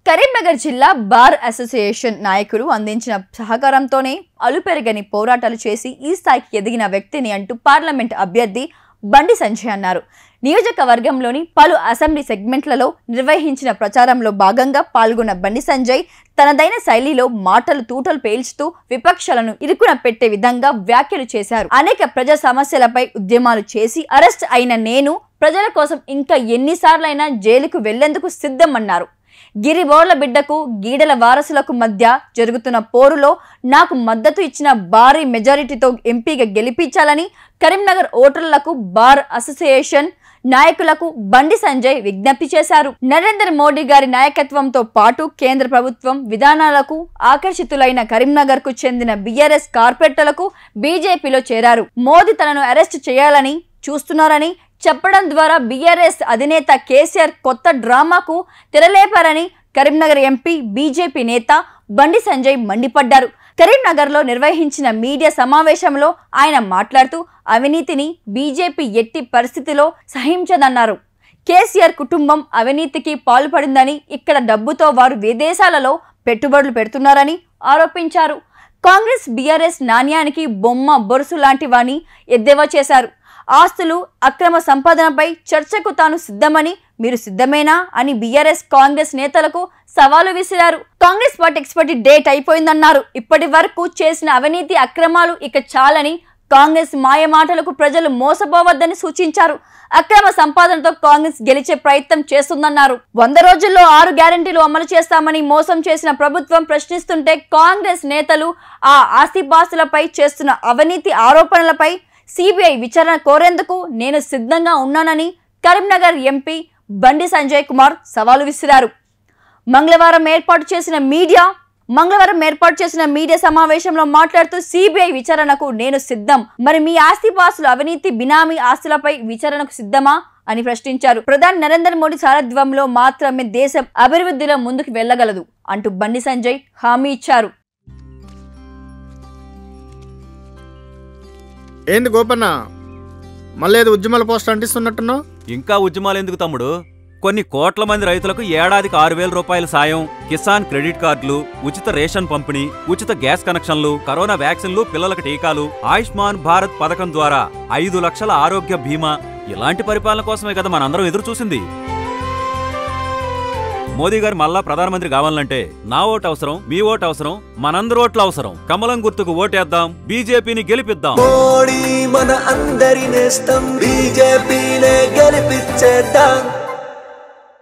కరీంనగర్ జిల్లా bar association నాయకులు అందించిన సహకారంతోనే అలుపెరగని పోరాటాలు చేసి ఈ స్థాయికి ఎదిగిన వ్యక్తిని అంటూ పార్లమెంట్ అభ్యర్థి బండి సంజయ్ అన్నారు. నియోజకవర్గంలోని పలు అసెంబ్లీ సెగ్మెంట్లలో నిర్వహించిన ప్రచారంలో భాగంగా పాల్గొన్న బండి సంజయ్ తనదైన శైలిలో మాటలు తూటలు పేల్చుతూ విపక్షాలను ఇరుకున పెట్టే విధంగా వ్యాఖ్యలు చేశారు. అనేక ప్రజా సమస్యలపై ఉద్యమాలు చేసి అరెస్ట్ అయిన నేను ప్రజల కోసం ఇంకా ఎన్నిసార్లైనా జైలుకు వెళ్లేందుకు సిద్ధమన్నారు. గిరిబోర్ల బిడ్డకు గీడల వారసులకు మధ్య జరుగుతున్న పోరులో నాకు మద్దతు ఇచ్చిన భారీ మెజారిటీతో ఎంపీగా గెలిపించాలని కరీంనగర్ ఓటర్లకు బార్ అసోసియేషన్ నాయకులకు బండి సంజయ్ విజ్ఞప్తి చేశారు. నరేంద్ర మోడీ గారి నాయకత్వంతో పాటు కేంద్ర ప్రభుత్వం విధానాలకు ఆకర్షితులైన కరీంనగర్ కు చెందిన బీఆర్ఎస్ కార్పొరేటర్లకు బీజేపీలో చేరారు. మోదీ తనను అరెస్ట్ చేయాలని చూస్తున్నారని చెప్పడం ద్వారా బీఆర్ఎస్ అధినేత కేసీఆర్ కొత్త డ్రామాకు తెరలేపారని కరీంనగర్ ఎంపీ బీజేపీ నేత బండి సంజయ్ మండిపడ్డారు. కరీంనగర్లో నిర్వహించిన మీడియా సమావేశంలో ఆయన మాట్లాడుతూ అవినీతిని బీజేపీ ఎట్టి పరిస్థితిలో సహించదన్నారు. కేసీఆర్ కుటుంబం అవినీతికి పాల్పడిందని, ఇక్కడ డబ్బుతో వారు విదేశాలలో పెట్టుబడులు పెడుతున్నారని ఆరోపించారు. కాంగ్రెస్ బీఆర్ఎస్ నాణ్యానికి బొమ్మ బొరుసు లాంటివని ఎద్దేవా చేశారు. ఆస్తులు అక్రమ సంపాదనపై చర్చకు తాను సిద్ధమని, మీరు సిద్ధమేనా అని బీఆర్ఎస్ కాంగ్రెస్ నేతలకు సవాలు విసిరారు. కాంగ్రెస్ పార్టీ ఎక్స్పైరీ డేట్ అయిపోయిందన్నారు. ఇప్పటి వరకు చేసిన అవినీతి అక్రమాలు ఇక చాలని, కాంగ్రెస్ మాయ మాటలకు ప్రజలు మోసపోవద్దని సూచించారు. అక్రమ సంపాదనతో కాంగ్రెస్ గెలిచే ప్రయత్నం చేస్తుందన్నారు. 100 రోజుల్లో 6 గ్యారెంటీలు అమలు చేస్తామని మోసం చేసిన ప్రభుత్వం ప్రశ్నిస్తుంటే కాంగ్రెస్ నేతలు ఆ ఆస్తిపాస్తులపై చేస్తున్న అవినీతి ఆరోపణలపై సిబిఐ విచారణ కోరేందుకు నేను సిద్ధంగా ఉన్నానని కరీంనగర్ ఎంపీ బండి సంజయ్ కుమార్ సవాలు విసిరారు. మంగళవారం ఏర్పాటు చేసిన మీడియా సమావేశంలో మాట్లాడుతూ సిబిఐ విచారణకు నేను సిద్ధం, మరి మీ ఆస్తిపాస్తులు అవినీతి బినామీ ఆస్తులపై విచారణకు సిద్ధమా అని ప్రశ్నించారు. ప్రధాని నరేంద్ర మోడీ సారథ్యంలో మాత్రమే దేశం అభివృద్ధిలో ముందుకు వెళ్లగలదు అంటూ బండి సంజయ్ హామీ ఇచ్చారు. ఏంది గోపన్న, మళ్ళీ ఏదో ఉద్యమాల పోస్ట్ అంటిస్తున్నట్టున్నావు? ఇంకా ఉద్యమాలు ఎందుకు తమ్ముడు? కొన్ని కోట్ల మంది రైతులకు ఏడాదికి 6,000 రూపాయల సాయం, కిసాన్ క్రెడిట్ కార్డులు, ఉచిత రేషన్ పంపిణీ, ఉచిత గ్యాస్ కనెక్షన్లు, కరోనా వ్యాక్సిన్లు, పిల్లలకు టీకాలు, ఆయుష్మాన్ భారత్ పథకం ద్వారా 5 లక్షల ఆరోగ్య బీమా, ఇలాంటి పరిపాలన కోసమే కదా మనందరం ఎదురు చూసింది. మోదీ గారు మళ్ళా ప్రధానమంత్రి కావాలంటే నా ఓటు అవసరం, మీ ఓటు అవసరం, మనందరి ఓట్లు అవసరం. కమలం గుర్తుకు ఓటేద్దాం, బీజేపీని గెలిపిద్దాం. మోడీ మన అందరి నేస్తం, బీజేపీనే గెలిపించేద్దాం.